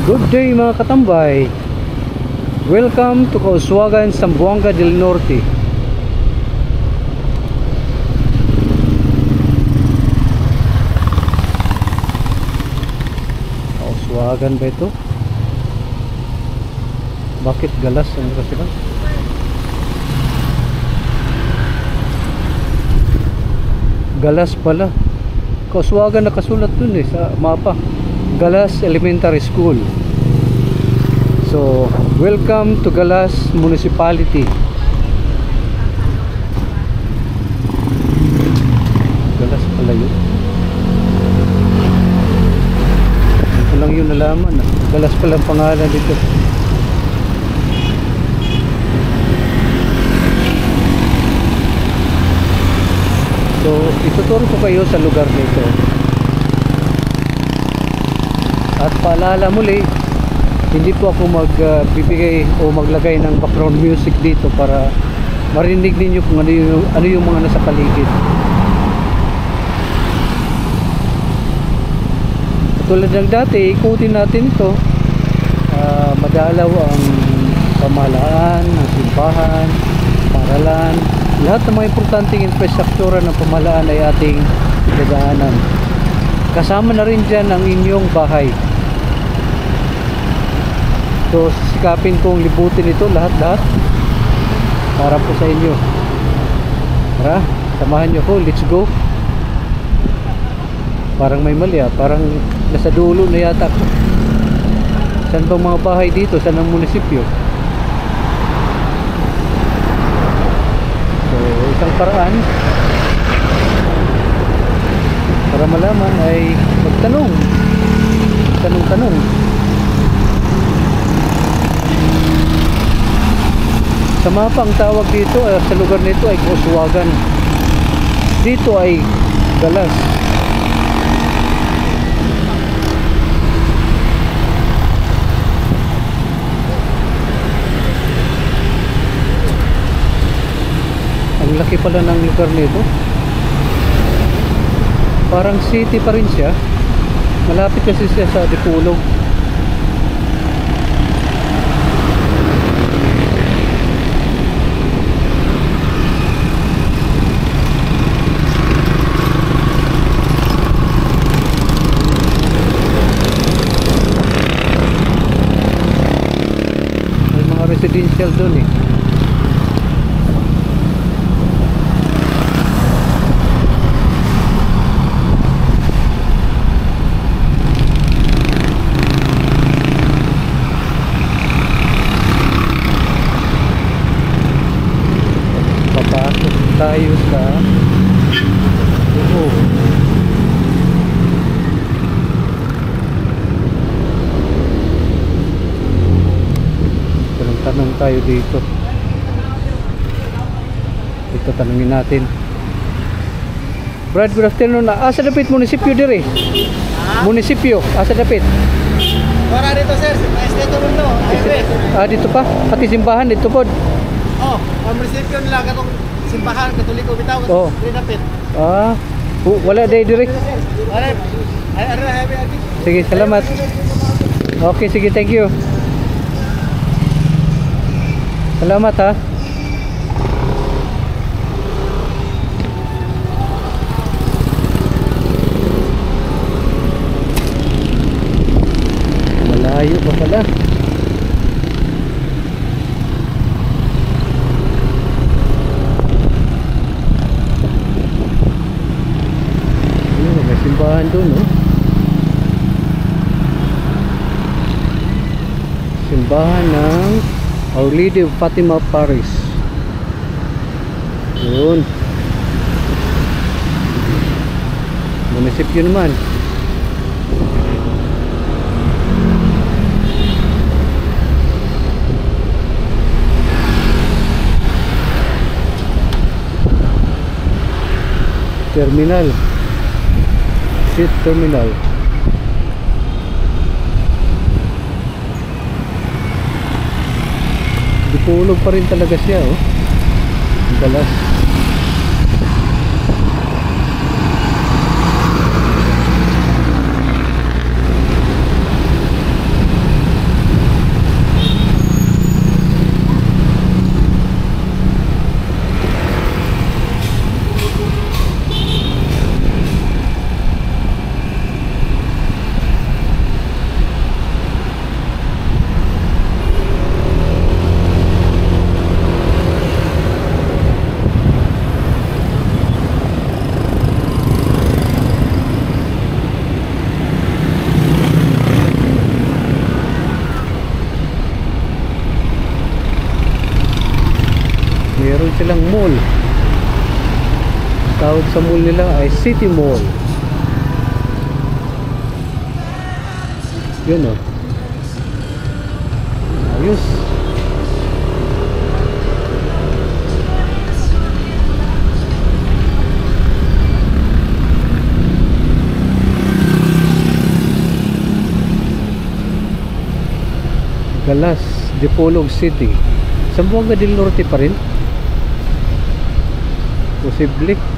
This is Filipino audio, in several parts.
Good day mga katambay. Welcome to Causwagan, Zamboanga del Norte. Causwagan ba ito? Bakit galas? Ano ba sila? Galas pala. Causwagan nakasulat dun sa mapa. Galas Elementary School. So, welcome to Galas Municipality. Galas pala yun. Ito lang yun nalaman. Galas pala ang pangalan dito. So, ituturo ko kayo sa lugar nito. At paalala muli, hindi po ako magbibigay o maglagay ng background music dito para marinig ninyo kung ano yung mga nasa paligid. Tulad ng dati, ikutin natin ito. Madalaw ang pamahalaan, ang simbahan, paralan, lahat ng mga importanteng infrastruktura ng pamahalaan ay ating dadaanan. Kasama na rin dyan ang inyong bahay. So, sikapin kong libutin ito lahat-lahat para po sa inyo. Tara, samahan nyo ko. Let's go. Parang may mali parang nasa dulo na yata ko. Saan bang mga bahay dito? Saan ang munisipyo? So, isang paraan para malaman ay magtanong. Tanong-tanong. Sa mapa ang tawag dito sa lugar nito ay Causwagan. Dito ay Galas. Ang laki pala ng lugar nito. Parang city pa rin siya. Malapit kasi siya sa Dipolog. May mga residential doon tayo sa tanong tayo dito. Ito tanungin natin. Brad, good afternoon. Asa dapit munisipyo dire? Munisipyo, asa dapit? Wala dito sir, Esteto Mundo, highway. Dito pa? Pati simbahan dito po? Oh, ang munisipyo nila katong simbahan, katoliko bitaw, kasi dapit. Wala day dire? Wala, ay highway ati. Sige, salamat. Okay, sige, thank you. Salamat ha. Malayo pa pala. May simbahan doon, no? Simbahan ng Our Lady of Fatima Parish. Yun. Munisipyo naman. Terminal. Street terminal. Dipolog pa rin talaga siya, Galas. tawag sa mall nila ay City Mall. Yun oh. Ayos. Galas, Dipolog City. Zamboanga del Norte pa rin. Posible.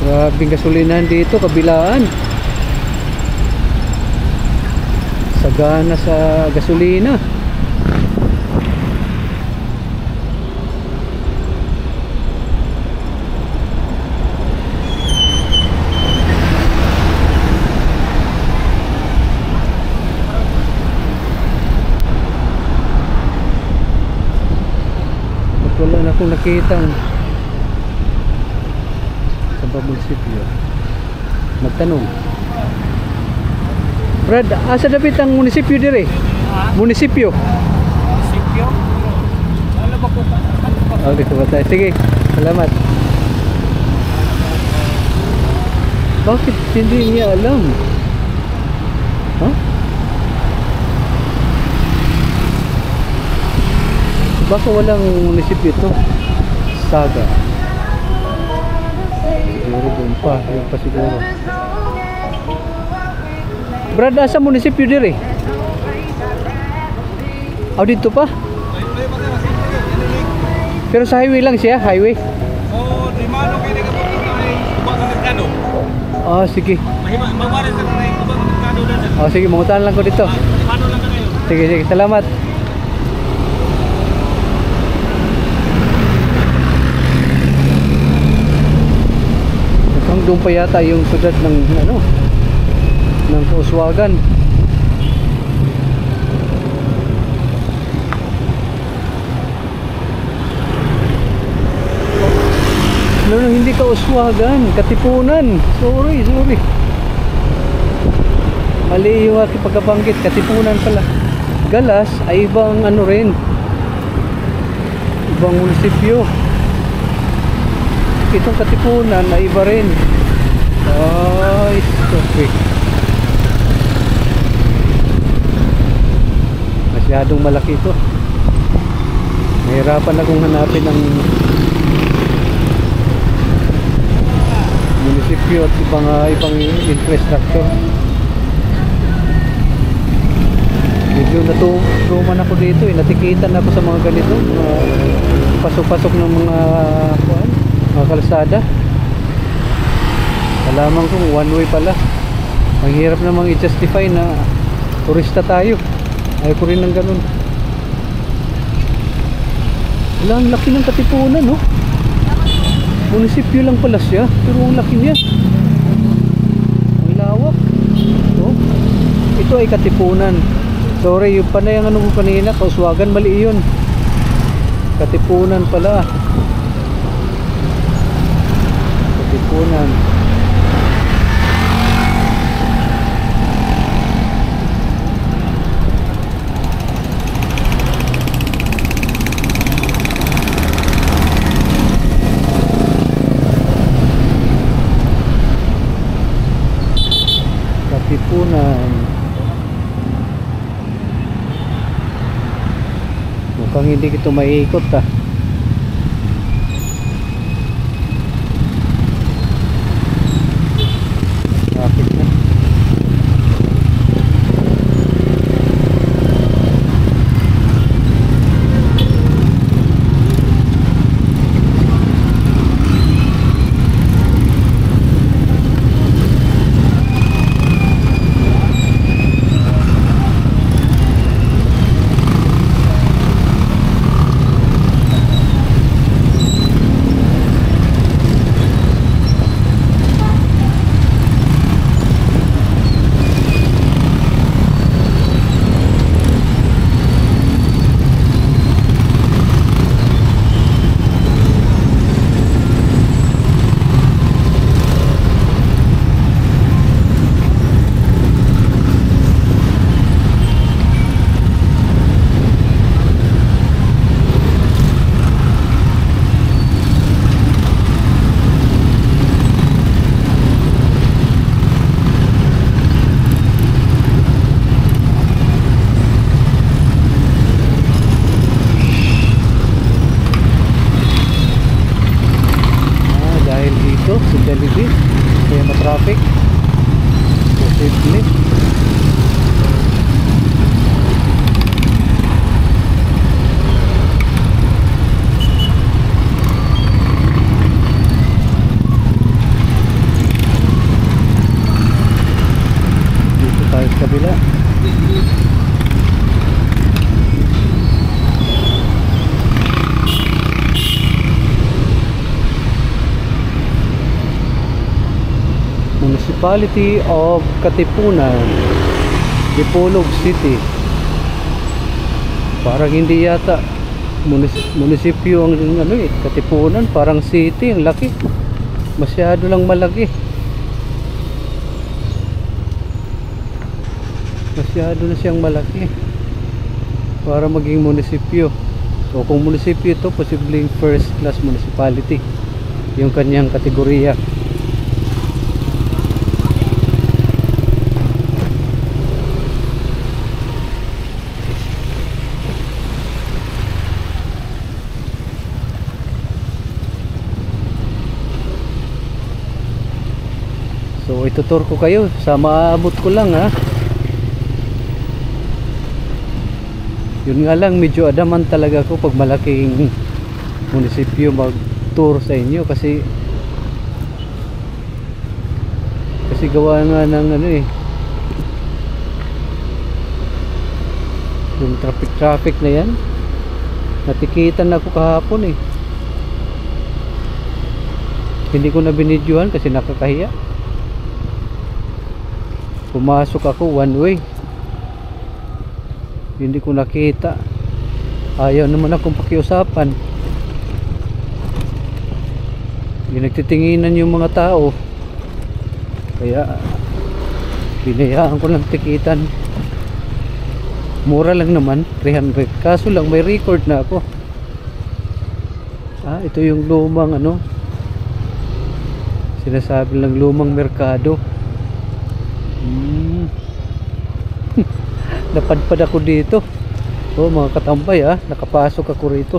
Grabing gasolinahan dito, kabilaan. Sagana sa gasolina. Wala na akong nakitang sa munisipyo. Magtanong. Brad, asa dapat ang munisipyo dire? Munisipyo? Munisipyo? Ano ba kung Okay, so tayo. Sige, salamat. Bakit hindi niya alam? Huh? Baka walang munisipyo ito. Saga. Siguro doon pa. Yun pa siguro. Brad, asa munisipyo dire? Oh, dito pa? Pero sa highway lang siya, highway. Oh, di mano kayo nagpapunta ay ubang ng merkado. Oh, sige. Mawala sa kanay ubang ng merkado na. Oh, sige, mangutan lang ko dito. Di mano lang kayo. Sige, sige, salamat. Doon pa yata yung sudad ng ano ng Kauswagan. No, hindi Kauswagan, Katipunan. Sorry. Mali yung aking pagkabanggit, Katipunan pala. Galas ay ibang ano rin, ibang munisipyo. Itong Katipunan ay iba rin. Ay, okay. Masyadong malaki ito. Mahirapan akong hanapin ang munisipyo at ibang infrastructure. Medyo natuman ako dito eh. Natikitan ako sa mga ganito, pasok-pasok ng mga kalsada. Alaman ko one way pala. Ang hirap namang i-justify na turista tayo. Ayaw ko rin ng ganun. Wala, ang laki ng Katipunan, no? Munisipyo lang pala siya, pero ang laki niya. Ang lawak. No? Ito ay Katipunan. Sorry, yung panay ang ano ko kanina, Kauswagan, mali yun. Katipunan pala. Katipunan. Katipunan. Mukhang hindi ito maiikot ah. Traffic na. kabila. Municipality of Katipunan, Dipolog City. Parang hindi yata munisipyo ang ano eh, Katipunan, parang city, ang laki. Masyado lang malaki. Masyado na siyang malaki para maging munisipyo. O kung munisipyo ito, posibleng first class municipality yung kanyang kategorya. So itutur ko kayo sa maabot ko lang ha. Yun nga lang, medyo adaman talaga ako pag malaking munisipyo mag tour sa inyo kasi gawa nga ng ano eh, yung traffic na yan, natikitan ako kahapon eh. Hindi ko na binidyohan kasi nakakahiya. Pumasok ako one way, hindi ko nakita. Ayaw naman akong pakiusapan. Nagtitinginan yung mga tao, kaya binayaan ko lang tikitan. Mura lang naman, 300. Kaso lang may record na ako. Ito yung lumang ano, sinasabi lang lumang merkado. Napadpad ako dito. Mga katambay nakapasok ako rito.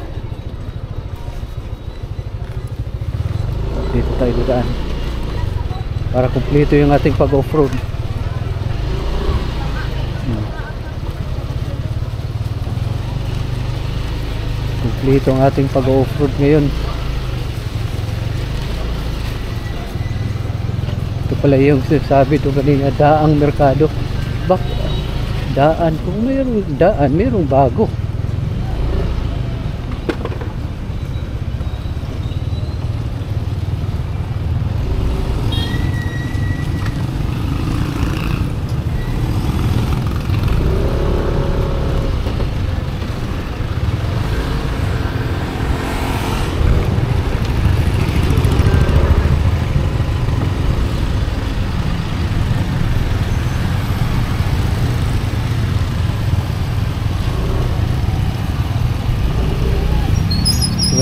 Dito tayo dadaan para kumpleto yung ating pag-off-road. Kumpleto ang ating pag-off-road ngayon. Ito pala yung sinasabi ito kanina, daang merkado. Daan, kung mayroong daan, mayroong bago.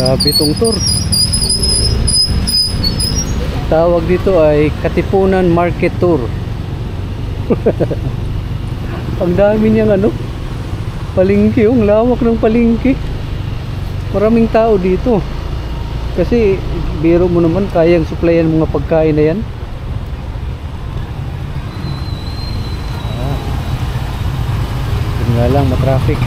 Grabe itong tour. Tawag dito ay Katipunan Market Tour. Ang dami niyang ano, palengke, yung lawak ng palengke. Maraming tao dito. Kasi biro mo naman, kayang supplyan mga pagkain na yan. Yun nga lang, matraffic.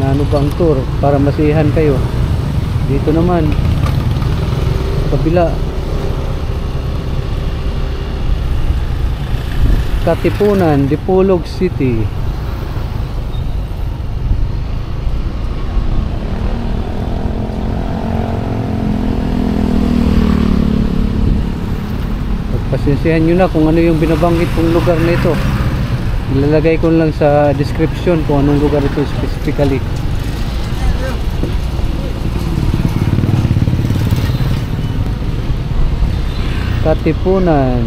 Ano bang tour para masihan kayo? Dito naman sa kabila, Katipunan, Dipolog City. Pagpasensyahan nyo na kung ano yung binabanggit kong lugar na ito. Ilalagay ko lang sa description kung anong lugar ito specifically. Katipunan.